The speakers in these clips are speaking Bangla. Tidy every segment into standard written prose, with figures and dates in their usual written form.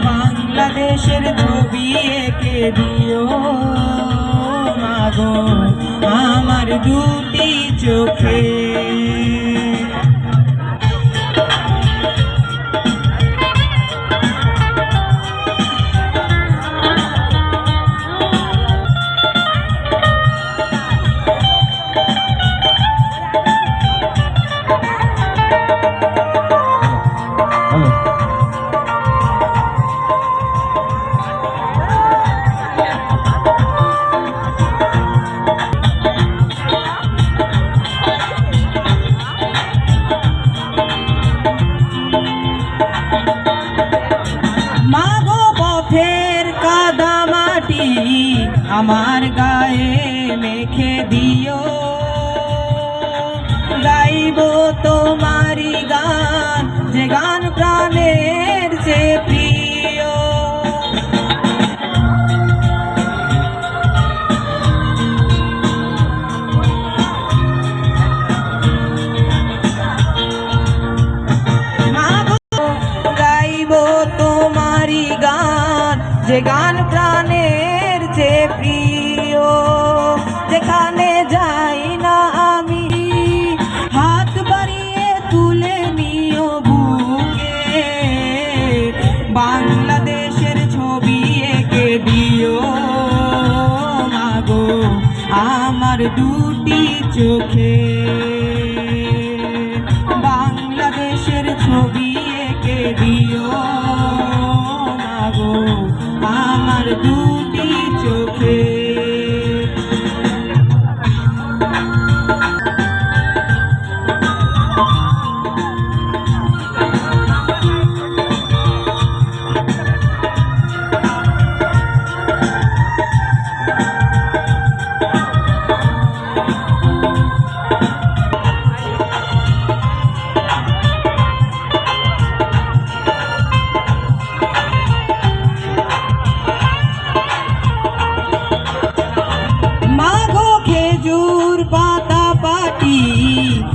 বাংলাদেশের ছবি এঁকে দিও মাগো আমার দুটি চোখে। আমার গায়ে মেখে দিও, গাইব তোমারি গান, যে গান প্রাণের যে প্রিয়। গাইব তোমারি গান, যে গান প্রাণের যে প্রিয়। যেখানে যাই না আমি হাত বাড়িয়ে তুলে নিও বুকে, বাংলাদেশের ছবি এঁকে দিও মাগো আমার দুটি চোখে। বাংলাদেশের ছবি এঁকে দিও মাগো আমার দুটি চোখে।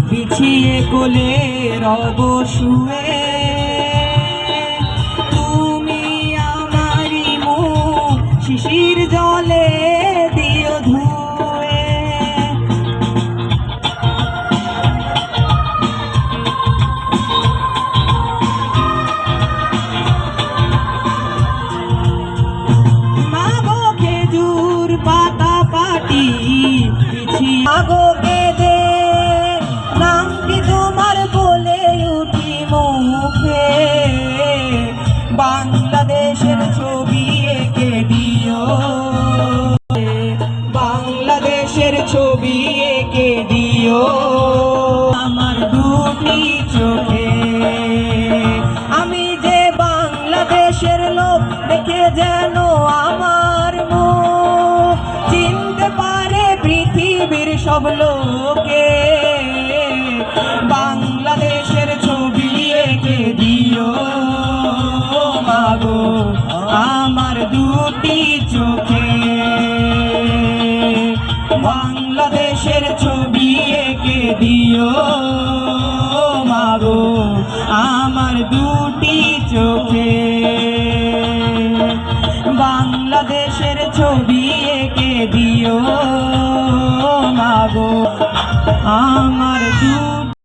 বিছিয়ে কোলে রব শুয়ে, তুমি আমারি মুখ শিশির জলে দিও ধুয়ে। মাগো খেজুর পাতা পাটি বিছিয়ে মাগো কেঁদে নামটি তোমার বলে উঠি মুখে, বাংলাদেশের ছবি এঁকে দিও, বাংলাদেশের ছবি এঁকে দিও আমার দুটি চোখে। আমি যে বাংলাদেশের লোক দেখে যেন আমার মুখ চিনতে পারে পৃথিবীর সব লোকে, বাংলাদেশের ছবি এঁকে দিও মাগো আমার দুটি চোখে। বাংলাদেশের ছবি এঁকে দিও মাগো আমার দুটি চোখে। বাংলাদেশের ছবি এঁকে দিও মাগো আমার